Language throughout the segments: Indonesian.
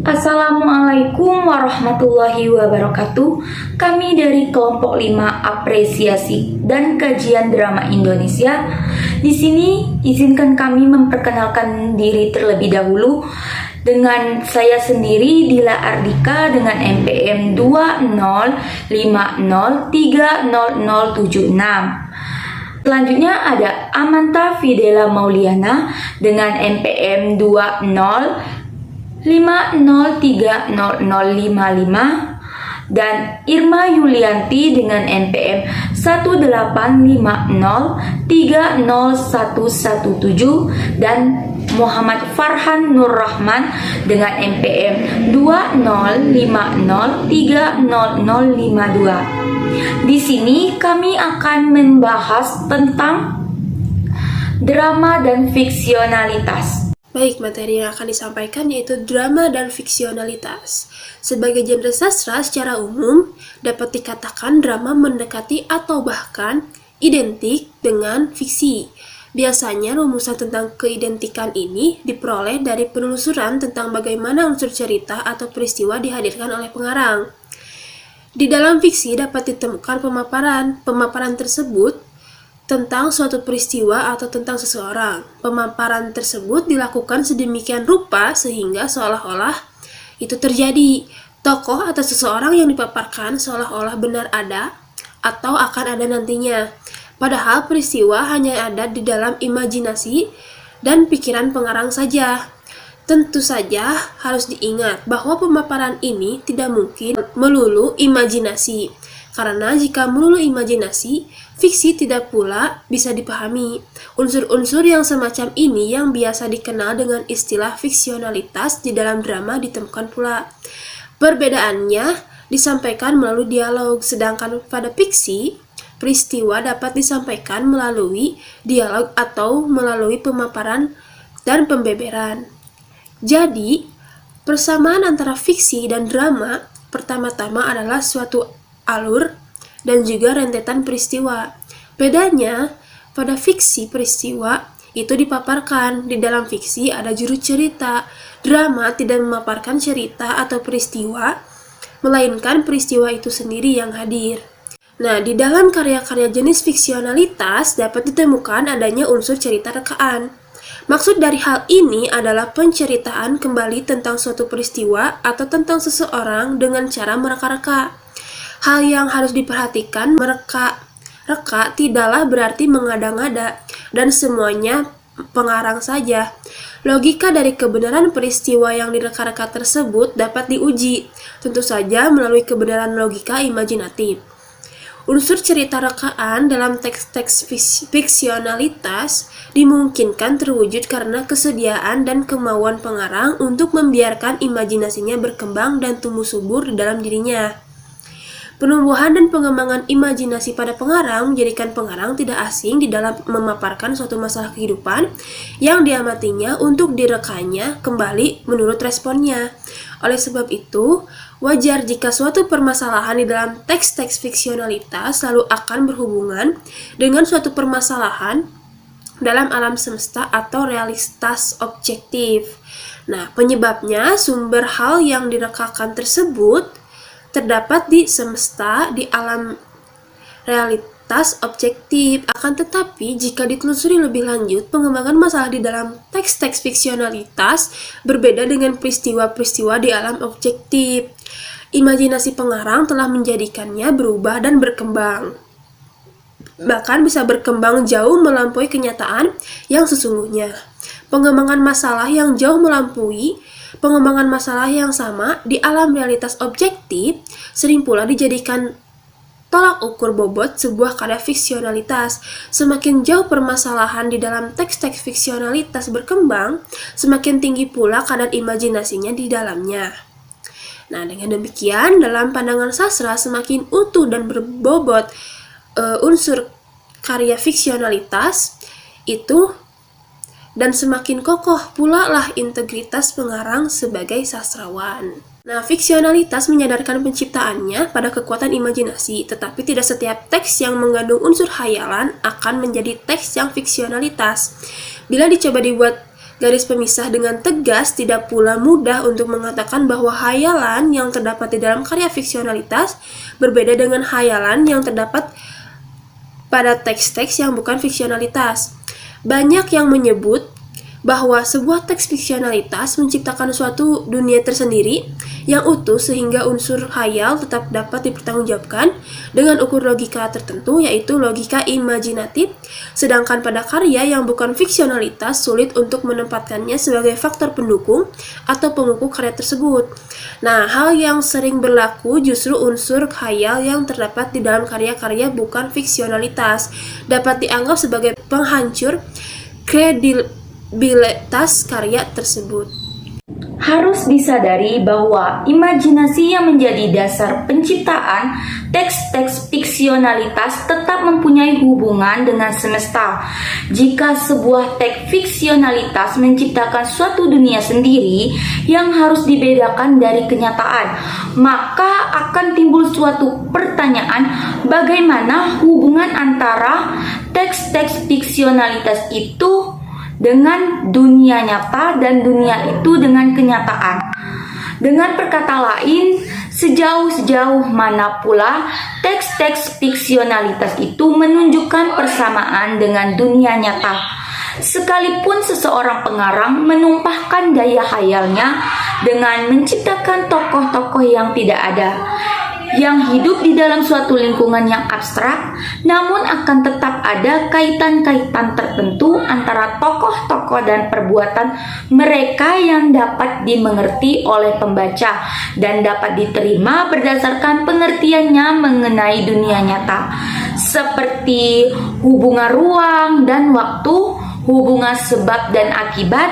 Assalamualaikum warahmatullahi wabarakatuh. Kami dari kelompok 5 Apresiasi dan Kajian Drama Indonesia. Di sini izinkan kami memperkenalkan diri terlebih dahulu. Dengan saya sendiri, Dila Ardika, dengan NPM 2050300076. Selanjutnya ada Amanta Fidela Mauliana dengan NPM 2050300055 dan Irma Yulianti dengan NPM 185030117 dan Muhammad Farhan Nur Rahman dengan NPM 2050300052. Di sini kami akan membahas tentang drama dan fiksionalitas. Baik, materi yang akan disampaikan yaitu drama dan fiksionalitas. Sebagai genre sastra secara umum, dapat dikatakan drama mendekati atau bahkan identik dengan fiksi. Biasanya rumusan tentang keidentikan ini diperoleh dari penelusuran tentang bagaimana unsur cerita atau peristiwa dihadirkan oleh pengarang. Di dalam fiksi dapat ditemukan pemaparan tersebut tentang suatu peristiwa atau tentang seseorang. Pemaparan tersebut dilakukan sedemikian rupa sehingga seolah-olah itu terjadi. Tokoh atau seseorang yang dipaparkan seolah-olah benar ada atau akan ada nantinya. Padahal peristiwa hanya ada di dalam imajinasi dan pikiran pengarang saja. Tentu saja harus diingat bahwa pemaparan ini tidak mungkin melulu imajinasi. Karena jika melulu imajinasi, fiksi tidak pula bisa dipahami. Unsur-unsur yang semacam ini yang biasa dikenal dengan istilah fiksionalitas di dalam drama ditemukan pula. Perbedaannya disampaikan melalui dialog, sedangkan pada fiksi, peristiwa dapat disampaikan melalui dialog atau melalui pemaparan dan pembeberan. Jadi, persamaan antara fiksi dan drama pertama-tama adalah suatu alur dan juga rentetan peristiwa. Bedanya, pada fiksi peristiwa itu dipaparkan. Di dalam fiksi ada juru cerita. Drama tidak memaparkan cerita atau peristiwa, melainkan peristiwa itu sendiri yang hadir. Nah, di dalam karya-karya jenis fiksionalitas dapat ditemukan adanya unsur cerita rekaan. Maksud dari hal ini adalah penceritaan kembali tentang suatu peristiwa atau tentang seseorang dengan cara mereka-reka. Hal yang harus diperhatikan, mereka-reka tidaklah berarti mengada-ngada dan semuanya pengarang saja. Logika dari kebenaran peristiwa yang direka-reka tersebut dapat diuji, tentu saja melalui kebenaran logika imajinatif. Unsur cerita rekaan dalam teks-teks fiksionalitas dimungkinkan terwujud karena kesediaan dan kemauan pengarang untuk membiarkan imajinasinya berkembang dan tumbuh subur di dalam dirinya. Penumbuhan dan pengembangan imajinasi pada pengarang menjadikan pengarang tidak asing di dalam memaparkan suatu masalah kehidupan yang diamatinya untuk direkanya kembali menurut responnya. Oleh sebab itu, wajar jika suatu permasalahan di dalam teks-teks fiksionalitas selalu akan berhubungan dengan suatu permasalahan dalam alam semesta atau realitas objektif. Nah, penyebabnya sumber hal yang direkakan tersebut terdapat di semesta, di alam realitas objektif. Akan tetapi, jika ditelusuri lebih lanjut, pengembangan masalah di dalam teks-teks fiksionalitas berbeda dengan peristiwa-peristiwa di alam objektif. Imajinasi pengarang telah menjadikannya berubah dan berkembang. Bahkan bisa berkembang jauh melampaui kenyataan yang sesungguhnya. Pengembangan masalah yang jauh melampaui pengembangan masalah yang sama di alam realitas objektif sering pula dijadikan tolak ukur bobot sebuah karya fiksionalitas. Semakin jauh permasalahan di dalam teks-teks fiksionalitas berkembang, semakin tinggi pula kadar imajinasinya di dalamnya. Nah, dengan demikian, dalam pandangan sastra semakin utuh dan berbobot unsur karya fiksionalitas itu, dan semakin kokoh pula lah integritas pengarang sebagai sastrawan. Nah, fiksionalitas menyadarkan penciptaannya pada kekuatan imajinasi, tetapi tidak setiap teks yang mengandung unsur khayalan akan menjadi teks yang fiksionalitas. Bila dicoba dibuat Garis pemisah dengan tegas tidak pula mudah untuk mengatakan bahwa hayalan yang terdapat di dalam karya fiksionalitas berbeda dengan hayalan yang terdapat pada teks-teks yang bukan fiksionalitas. Banyak yang menyebut bahwa sebuah teks fiksionalitas menciptakan suatu dunia tersendiri yang utuh sehingga unsur khayal tetap dapat dipertanggungjawabkan dengan ukur logika tertentu, yaitu logika imajinatif, sedangkan pada karya yang bukan fiksionalitas sulit untuk menempatkannya sebagai faktor pendukung atau pengukuh karya tersebut. Nah, hal yang sering berlaku justru unsur khayal yang terdapat di dalam karya-karya bukan fiksionalitas dapat dianggap sebagai penghancur kredibilitas karya tersebut. Harus disadari bahwa imajinasi yang menjadi dasar penciptaan teks-teks fiksionalitas tetap mempunyai hubungan dengan semesta. Jika sebuah teks fiksionalitas menciptakan suatu dunia sendiri yang harus dibedakan dari kenyataan, maka akan timbul suatu pertanyaan, bagaimana hubungan antara teks-teks fiksionalitas itu dengan dunia nyata dan dunia itu dengan kenyataan. Dengan perkata lain, sejauh mana pula teks-teks fiksionalitas itu menunjukkan persamaan dengan dunia nyata. Sekalipun seseorang pengarang menumpahkan daya khayalnya dengan menciptakan tokoh-tokoh yang tidak ada, yang hidup di dalam suatu lingkungan yang abstrak, namun akan tetap ada kaitan-kaitan tertentu antara tokoh-tokoh dan perbuatan mereka yang dapat dimengerti oleh pembaca dan dapat diterima berdasarkan pengertiannya mengenai dunia nyata, seperti hubungan ruang dan waktu, hubungan sebab dan akibat,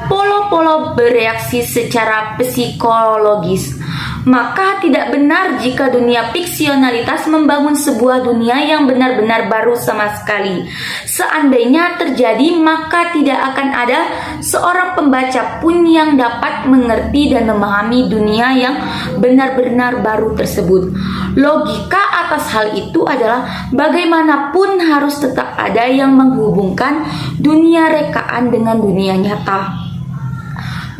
pola-pola bereaksi secara psikologis. Maka tidak benar jika dunia fiksionalitas membangun sebuah dunia yang benar-benar baru sama sekali. Seandainya terjadi, maka tidak akan ada seorang pembaca pun yang dapat mengerti dan memahami dunia yang benar-benar baru tersebut. Logika atas hal itu adalah bagaimanapun harus tetap ada yang menghubungkan dunia rekaan dengan dunia nyata.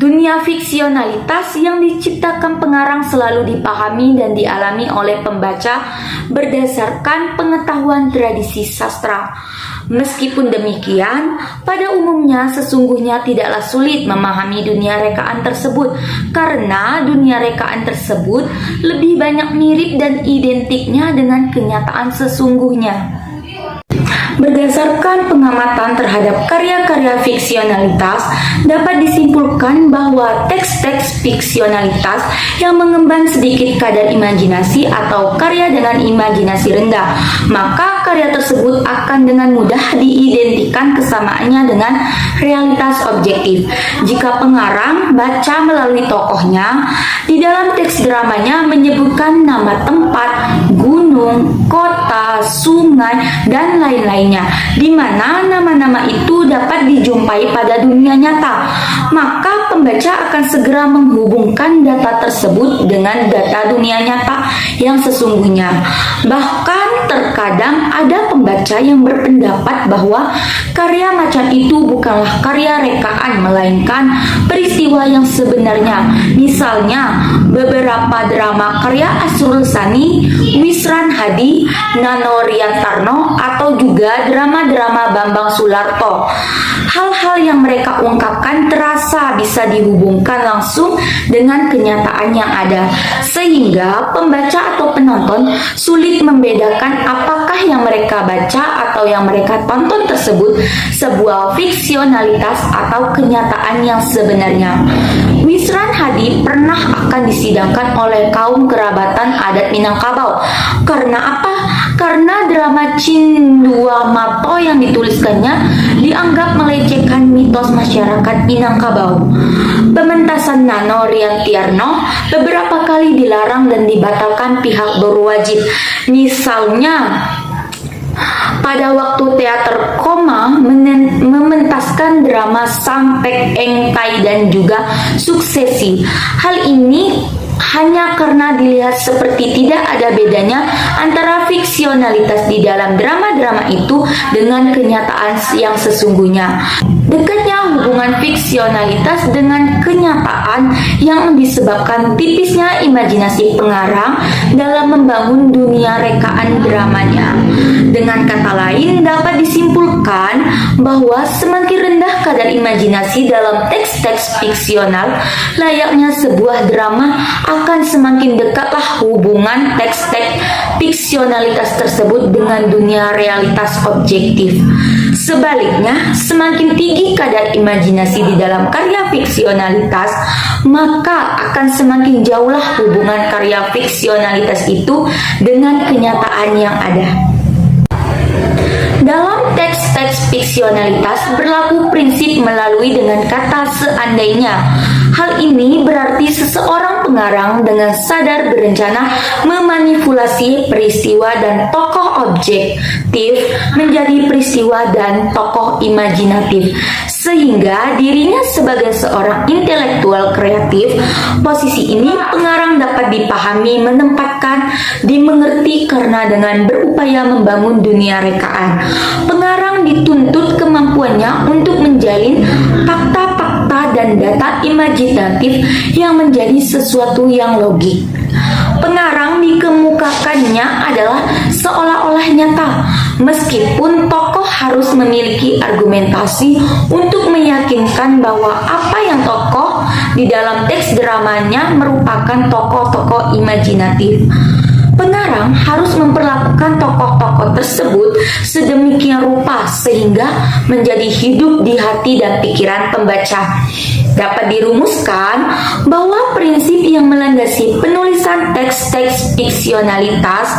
Dunia fiksionalitas yang diciptakan pengarang selalu dipahami dan dialami oleh pembaca berdasarkan pengetahuan tradisi sastra. Meskipun demikian, pada umumnya sesungguhnya tidaklah sulit memahami dunia rekaan tersebut, karena dunia rekaan tersebut lebih banyak mirip dan identiknya dengan kenyataan sesungguhnya. Berdasarkan pengamatan terhadap karya-karya fiksionalitas, dapat disimpulkan bahwa teks-teks fiksionalitas yang mengemban sedikit kadar imajinasi atau karya dengan imajinasi rendah, maka karya tersebut akan dengan mudah diidentikan kesamaannya dengan realitas objektif. Jika pengarang baca melalui tokohnya, di dalam teks dramanya menyebutkan nama tempat, gunung, kota, sungai, dan lain-lainnya, di mana nama-nama itu dapat dijumpai pada dunia nyata, maka pembaca akan segera menghubungkan data tersebut dengan data dunia nyata yang sesungguhnya. Bahkan terkadang ada pembaca yang berpendapat bahwa karya macam itu bukanlah karya rekaan, melainkan peristiwa yang sebenarnya. Misalnya, beberapa drama karya Asrul Sani, Wisran Hadi, Nano Riantarno, atau juga drama-drama Bambang Sularto. Hal-hal yang mereka ungkapkan terasa bisa dihubungkan langsung dengan kenyataan yang ada, sehingga pembaca atau penonton sulit membedakan apakah yang mereka baca atau yang mereka tonton tersebut sebuah fiksionalitas atau kenyataan yang sebenarnya. Wisran Hadi pernah akan disidangkan oleh kaum kerabatan adat Minangkabau. Karena apa? Karena drama Cindua Mato yang dituliskannya dianggap melecehkan mitos masyarakat Minangkabau. Pementasan Nano Riantiarno beberapa kali dilarang dan dibatalkan pihak berwajib. Misalnya, pada waktu teater Koma mementaskan drama Sampek Engtai dan juga Suksesi. hanya karena dilihat seperti tidak ada bedanya antara fiksionalitas di dalam drama-drama itu dengan kenyataan yang sesungguhnya. Dekatnya hubungan fiksionalitas dengan kenyataan yang disebabkan tipisnya imajinasi pengarang dalam membangun dunia rekaan dramanya. Dengan kata lain, dapat disimpulkan bahwa semakin rendah kadar imajinasi dalam teks-teks fiksional, layaknya sebuah drama, akan semakin dekatlah hubungan teks-teks fiksionalitas tersebut dengan dunia realitas objektif. Sebaliknya, semakin tinggi kadar imajinasi di dalam karya fiksionalitas, maka akan semakin jauhlah hubungan karya fiksionalitas itu dengan kenyataan yang ada. Dalam teks-teks fiksionalitas berlaku prinsip melalui dengan kata seandainya. Hal ini berarti seseorang pengarang dengan sadar berencana memanipulasi peristiwa dan tokoh objektif menjadi peristiwa dan tokoh imajinatif, sehingga dirinya sebagai seorang intelektual kreatif. Posisi ini pengarang dapat dipahami, menempatkan, dimengerti karena dengan berupaya membangun dunia rekaan, pengarang dituntut kemampuannya untuk menjalin fakta-fakta dan data imajinatif yang menjadi sesuatu yang logik. Pengarang dikemukakannya adalah seolah-olah nyata, meskipun tokoh harus memiliki argumentasi untuk meyakinkan bahwa apa yang tokoh di dalam teks dramanya merupakan tokoh-tokoh imajinatif. Pengarang harus memperlakukan tokoh-tokoh tersebut sedemikian rupa sehingga menjadi hidup di hati dan pikiran pembaca. Dapat dirumuskan bahwa prinsip yang melandasi penulisan teks-teks fiksionalitas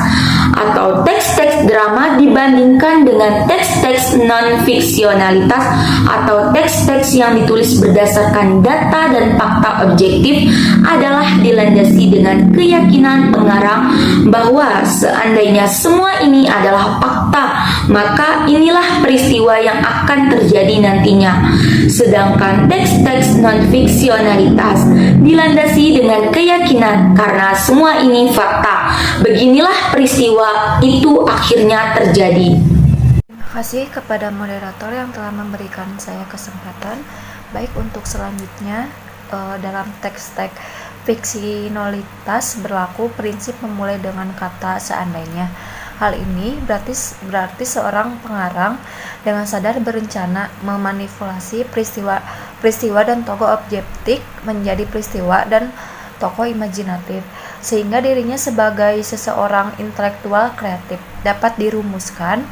atau teks-teks drama dibandingkan dengan teks-teks non-fiksionalitas atau teks-teks yang ditulis berdasarkan data dan fakta objektif adalah dilandasi dengan keyakinan pengarang bahwa seandainya semua ini adalah fakta, maka inilah peristiwa yang akan terjadi nantinya. Sedangkan teks-teks non-fiksionalitas dilandasi dengan keyakinan karena semua ini fakta, beginilah peristiwa itu akhirnya terjadi. Terima kasih kepada moderator yang telah memberikan saya kesempatan. Baik, untuk selanjutnya dalam teks-teks fiksionalitas berlaku prinsip memulai dengan kata seandainya. Hal ini berarti seorang pengarang dengan sadar berencana memanipulasi peristiwa dan tokoh objektif menjadi peristiwa dan tokoh imajinatif, sehingga dirinya sebagai seseorang intelektual kreatif. Dapat dirumuskan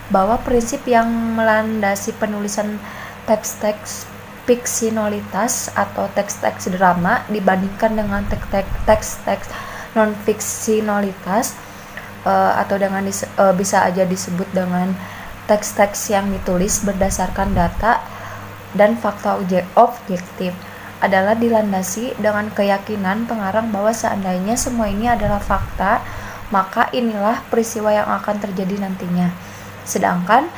bahwa prinsip yang melandasi penulisan teks-teks fiksionalitas atau teks-teks drama dibandingkan dengan teks-teks non-fiksionalitas atau dengan bisa aja disebut dengan teks-teks yang ditulis berdasarkan data dan fakta objektif adalah dilandasi dengan keyakinan pengarang bahwa seandainya semua ini adalah fakta, maka inilah peristiwa yang akan terjadi nantinya. Sedangkan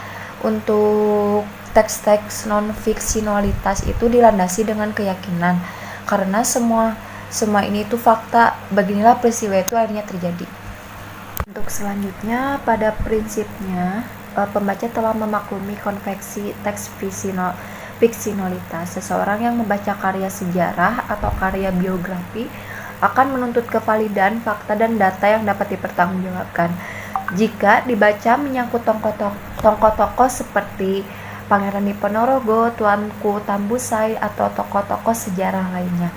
untuk teks-teks non-fiksionalitas itu dilandasi dengan keyakinan karena semua ini itu fakta, beginilah peristiwa itu akhirnya terjadi. Untuk selanjutnya, pada prinsipnya pembaca telah memaklumi konveksi teks fiksionalitas. Seseorang yang membaca karya sejarah atau karya biografi akan menuntut kevalidan fakta dan data yang dapat dipertanggungjawabkan. Jika dibaca menyangkut tokoh-tokoh seperti Pangeran Diponorogo, Tuanku Tambusai, atau tokoh-tokoh sejarah lainnya,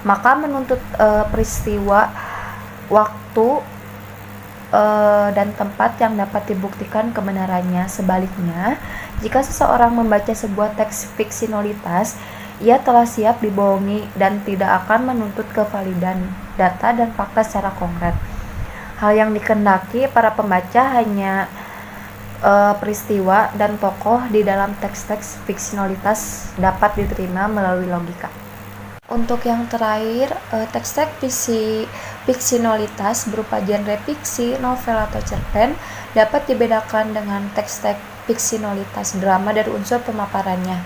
maka menuntut peristiwa, waktu, dan tempat yang dapat dibuktikan kebenarannya. Sebaliknya, jika seseorang membaca sebuah teks fiksionalitas, ia telah siap dibohongi dan tidak akan menuntut kevalidan data dan fakta secara konkret. Hal yang dikehendaki para pembaca hanya peristiwa dan tokoh di dalam teks-teks fiksionalitas dapat diterima melalui logika. Untuk yang terakhir, teks-teks fiksionalitas berupa genre fiksi, novel, atau cerpen dapat dibedakan dengan teks-teks fiksionalitas drama dari unsur pemaparannya.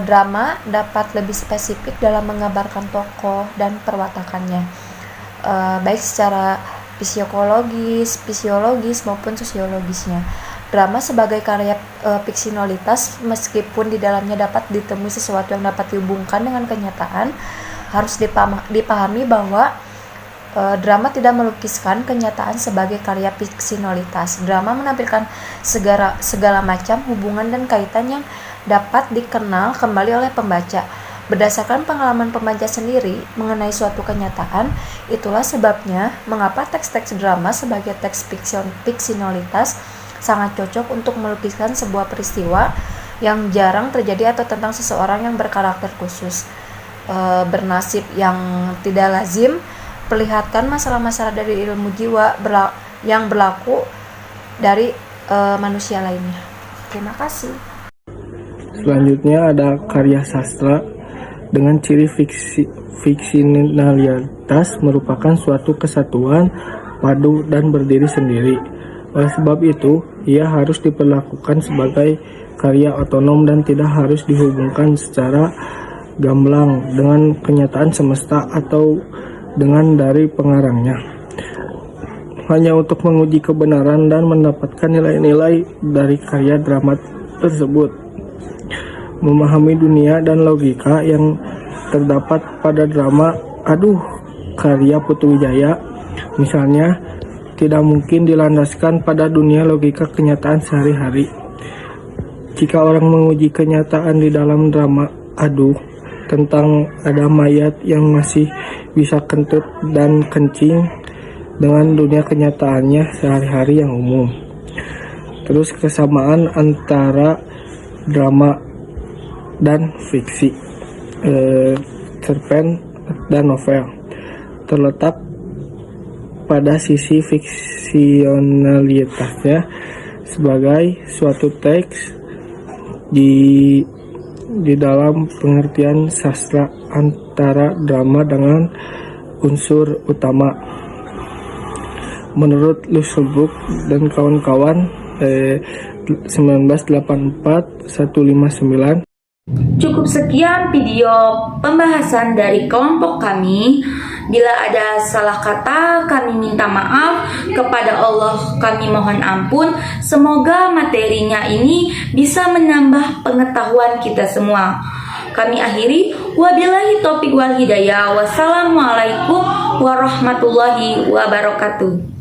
Drama dapat lebih spesifik dalam menggambarkan tokoh dan perwatakannya. baik secara fisiologis maupun sosiologisnya. Drama sebagai karya fiksionalitas, meskipun di dalamnya dapat ditemui sesuatu yang dapat dihubungkan dengan kenyataan, harus dipahami bahwa drama tidak melukiskan kenyataan sebagai karya fiksionalitas. Drama menampilkan segala macam hubungan dan kaitan yang dapat dikenal kembali oleh pembaca. Berdasarkan pengalaman pembaca sendiri mengenai suatu kenyataan, itulah sebabnya mengapa teks-teks drama sebagai teks fiksionalitas sangat cocok untuk melukiskan sebuah peristiwa yang jarang terjadi atau tentang seseorang yang berkarakter khusus, bernasib yang tidak lazim, perlihatkan masalah-masalah dari ilmu jiwa yang berlaku dari manusia lainnya. Terima kasih. Selanjutnya ada karya sastra dengan ciri fiksionalitas merupakan suatu kesatuan, padu, dan berdiri sendiri. Oleh sebab itu, ia harus diperlakukan sebagai karya otonom dan tidak harus dihubungkan secara gamblang dengan kenyataan semesta atau dengan dari pengarangnya. Hanya untuk menguji kebenaran dan mendapatkan nilai-nilai dari karya drama tersebut. Memahami dunia dan logika yang terdapat pada drama karya Putu Wijaya, misalnya, tidak mungkin dilandaskan pada dunia logika kenyataan sehari-hari. Jika orang menguji kenyataan di dalam drama tentang ada mayat yang masih bisa kentut dan kencing dengan dunia kenyataannya sehari-hari yang umum. Terus kesamaan antara drama dan fiksi, cerpen dan novel terletak pada sisi fiksionalitasnya sebagai suatu teks di dalam pengertian sastra antara drama dengan unsur utama. Menurut Lusselburg dan kawan-kawan 1984-159. Cukup sekian video pembahasan dari kelompok kami. Bila ada salah kata, kami minta maaf. Kepada Allah kami mohon ampun. Semoga materinya ini bisa menambah pengetahuan kita semua. Kami akhiri, wabillahi taufiq wal hidayah. Wassalamualaikum warahmatullahi wabarakatuh.